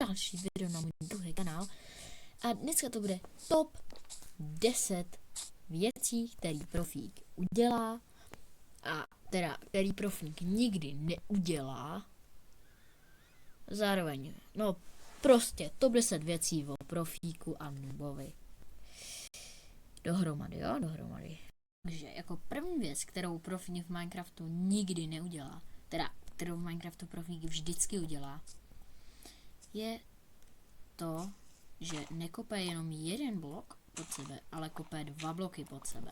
další video na můj druhý kanál. A dneska to bude top 10 věcí, který profík udělá a teda který profík nikdy neudělá. Zároveň, no prostě top 10 věcí o profíku a noobovi. Dohromady. Takže jako první věc, kterou profík v Minecraftu nikdy neudělá, teda kterou v Minecraftu profík vždycky udělá, je to, že nekope jenom jeden blok pod sebe, ale kope 2 bloky pod sebe.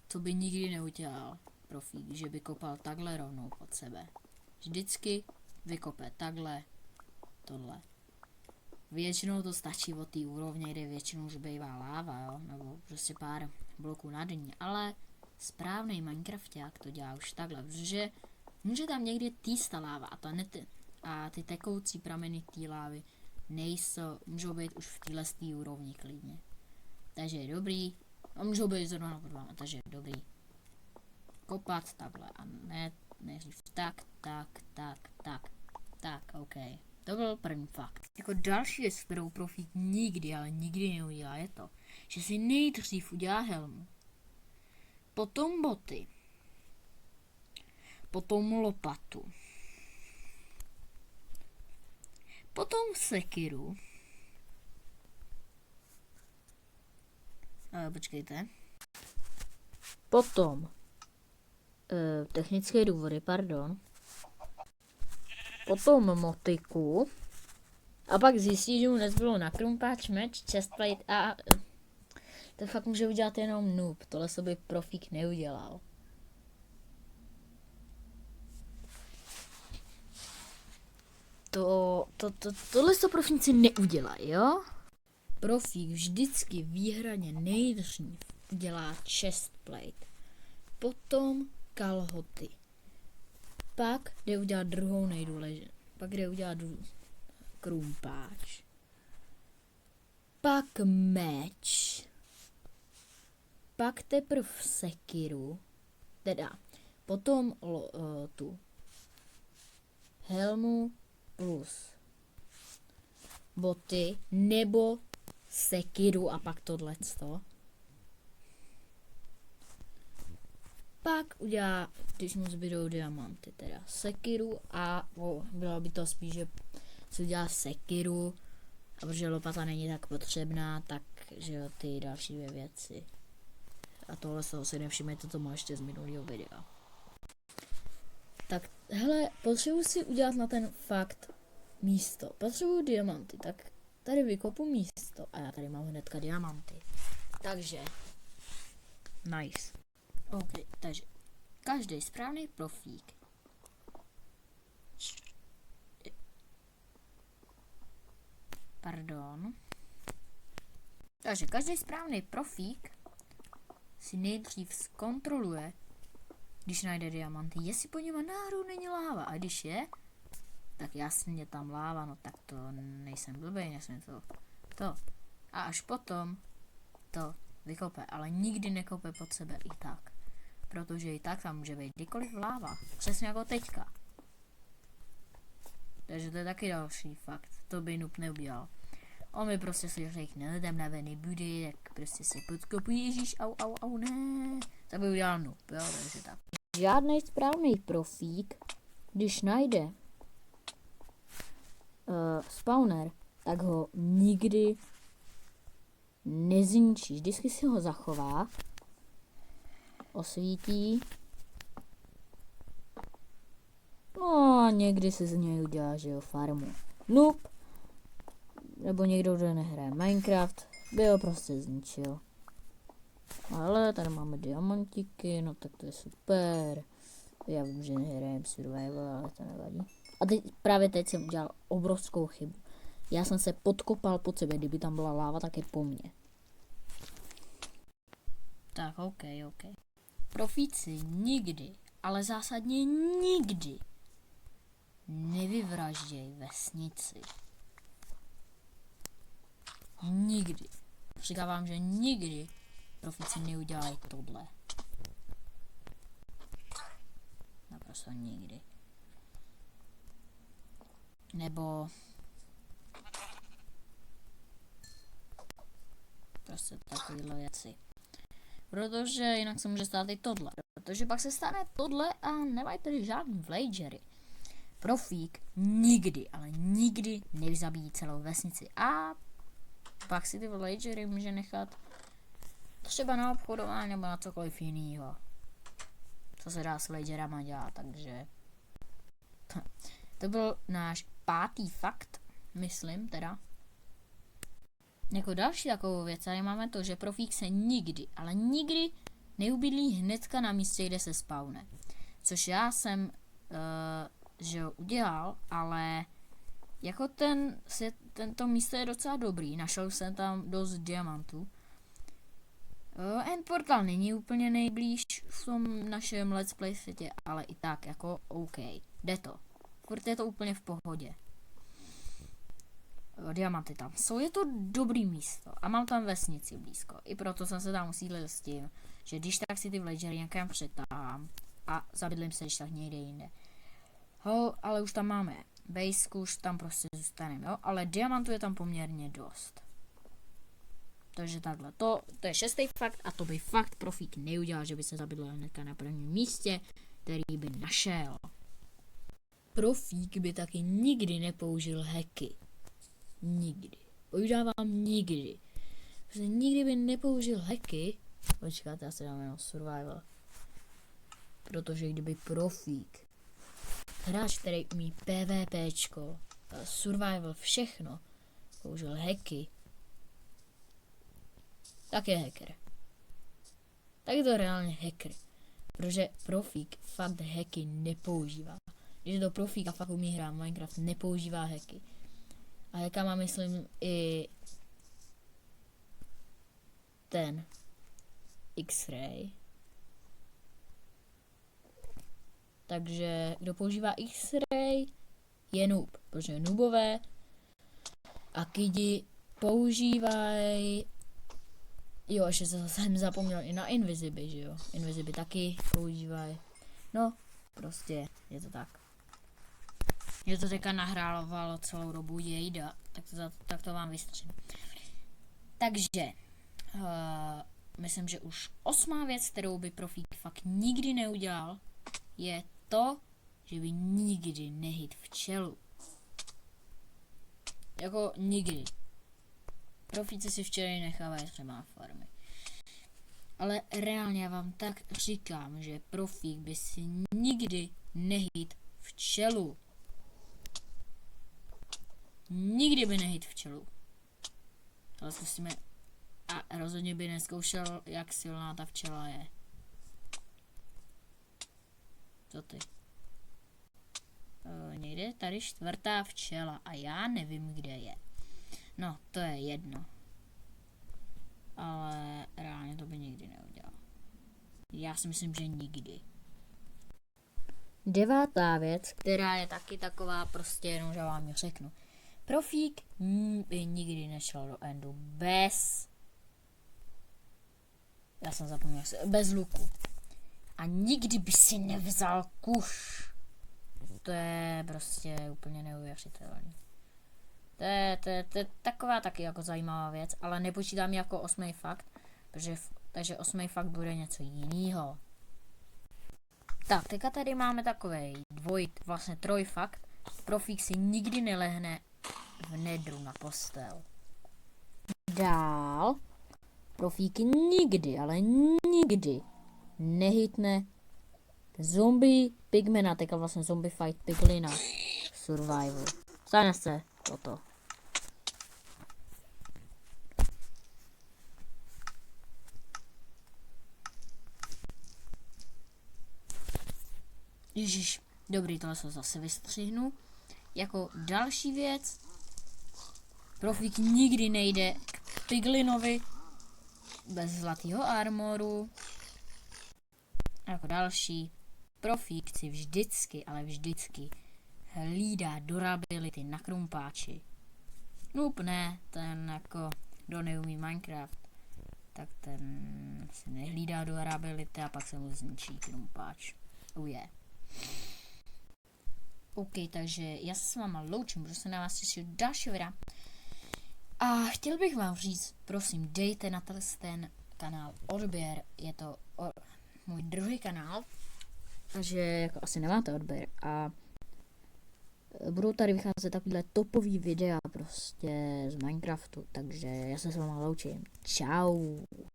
To by nikdy neudělal profík, že by kopal takhle rovnou pod sebe. Vždycky vykope takhle, tohle. Většinou to stačí od té úrovně, kde většinou už bývá láva, jo? Nebo prostě pár bloků na dní, ale správný Minecrafták to dělá už takhle, protože může tam někdy týsta láva a ty tekoucí prameny té lávy můžou být už v téhle úrovni klidně. Takže je dobrý, a můžou být zrovna pod váma, takže je dobrý kopat takhle a ne nejdřív tak, ok. To byl první fakt. Jako další věc, kterou profík nikdy, ale nikdy neudělá, je to, že si nejdřív udělá helmu, potom boty, potom lopatu, potom sekiru, počkejte, potom technické důvody, pardon, potom motiku a pak zjistí, že mu nezbylo na krumpáč, meč, chestplate a to fakt může udělat jenom noob, tohle se by profík neudělal. Tohle to profíci neudělají, jo? Profík vždycky výhradně nejdřív udělá chestplate, potom kalhoty, pak jde udělat druhou nejdůležitější, pak jde udělat krumpáč, pak meč, pak teprv sekiru, teda potom tu helmu plus boty nebo sekiru a pak tohleto. Pak udělá, když mu zbydou diamanty, teda sekiru a bylo by to spíš, že si udělá sekiru a protože lopata není tak potřebná, tak že jo, ty další 2 věci. A tohle z toho si nevšimněte, to má ještě z minulého videa. Tak hele, potřebuji si udělat na ten fakt místo. Potřebuji diamanty, tak tady vykopu místo a já tady mám hnedka diamanty. Takže, nice. Ok, takže každý správný profík Takže každý správný profík si nejdřív zkontroluje, když najde diamanty, jestli po něm náhodou není láva. A když je, tak jasně tam láva, no tak to nejsem blbej, nesmím to. A až potom to vykope, ale nikdy nekope pod sebe i tak. Protože i tak tam může být kdykoliv láva. Přesně jako teďka. Takže to je taky další fakt. To by noob neudělal. On mi prostě si řekne, jdem na ven nebude, tak prostě si podkopuji, ježíš, au, ne. To by udělal noob, jo, takže tak. Žádný správný profík, když najde spawner, tak ho nikdy nezničí. Vždycky si ho zachová, osvítí, no a někdy se z něj udělá, že jo, farmu. Noob, nebo někdo, kdo nehraje Minecraft, by ho prostě zničil. Ale tady máme diamantíky, no tak to je super. Já vím, že nehrajem survival, ale to nevadí. A právě teď jsem udělal obrovskou chybu. Já jsem se podkopal pod sebe, kdyby tam byla láva, tak je po mně. Tak, ok. Profíci nikdy, ale zásadně nikdy nevyvražděj vesnici. Nikdy. Říkám, že nikdy profíci neudělají tohle. Naprosto nikdy. Nebo prostě takovéhle věci. Protože jinak se může stát i tohle. Protože pak se stane tohle a nemají tady žádný villagery. Profík nikdy, ale nikdy nezabíjí celou vesnici. A pak si ty villagery může nechat třeba na obchodování nebo na cokoliv jinýho. Co se dá s villagerama dělat, takže... To byl náš 5. fakt, myslím teda. Jako další takovou věc, tady máme to, že profík se nikdy, ale nikdy neubydlí hnedka na místě, kde se spawne. Což já jsem, že jo, udělal, ale jako tento místo je docela dobrý, našel jsem tam dost diamantů. End portal není úplně nejblíž v tom našem let's play světě, ale i tak, jako OK, jde to. Furt je to úplně v pohodě. Diamanty tam jsou, je to dobrý místo a mám tam vesnici blízko. I proto jsem se tam usídlil s tím, že když tak si ty villagery někam přetáhám a zabydlím se když tak někde jinde. Ale už tam máme basku, už tam prostě zůstaneme, jo, ale diamantů je tam poměrně dost. Takže takhle, to je 6. fakt a to by fakt profík neudělal, že by se zabydlil hnedka na prvním místě, který by našel. Profík by taky nikdy nepoužil hacky. Nikdy. Povídávám nikdy. Protože nikdy by nepoužil hacky. Počkáte, já se dám jenom survival. Protože kdyby profík, hráč, který umí PvPčko, survival, všechno, použil hacky, tak je hacker. Tak je to reálně hacker. Protože profík fakt hacky nepoužívá. Když je to profík a fakt umí hrát Minecraft, nepoužívá hacky. A jaká má, myslím, i ten X-Ray. Takže kdo používá X-Ray, je noob. Protože noobové a kidi používají... Jo, ještě jsem zapomněl i na Invisiby, že jo. Invisiby taky používají. No, prostě je to tak. Mě to teďka nahrávalo celou dobu jejda, tak to vám vystřím. Takže, myslím, že už 8. věc, kterou by profík fakt nikdy neudělal, je to, že by nikdy nehyt včelu. Jako nikdy. Profíci si včely nechávají třeba na farmy. Ale reálně já vám tak říkám, že profík by si nikdy nehyt včelu. Nikdy by nehyt včelu. Ale zkusíme. A rozhodně by nezkoušel, jak silná ta včela je. Co ty? Někde tady 4. včela a já nevím, kde je. No, to je jedno. Ale reálně to by nikdy neudělal. Já si myslím, že nikdy. 9. věc, která je taky taková, prostě jenom, že vám ji řeknu. Profík by nikdy nešel do endu bez... Já jsem zapomněl, bez luku. A nikdy by si nevzal kuš. To je prostě úplně neuvěřitelné. To je taková taky jako zajímavá věc, ale nepočítám jako 8. fakt, takže 8. fakt bude něco jiného. Tak, teďka tady máme takovej vlastně 3. fakt. Profík si nikdy nelehne v nedru na postel. Dál. Profík nikdy, ale nikdy nehytne zombie pigmena, teďka vlastně zombie fight piglina survival. Stane se toto. Ježíš, dobrý, tohle se zase vystřihnu. Jako další věc, profík nikdy nejde k piglinovi bez zlatého armoru. Jako další, profík si vždycky, ale vždycky hlídá durability na krumpáči. Noob ne, ten jako, kdo neumí Minecraft, tak ten si nehlídá durability a pak se mu zničí krumpáč. Yeah. OK, takže já se s váma loučím, budu se na vás těšit další videa. A chtěl bych vám říct, prosím, dejte na ten kanál odběr, je to můj druhý kanál, takže jako asi nemáte odběr a budou tady vycházet takovýhle topový videa prostě z Minecraftu, takže já se s váma loučím. Čau.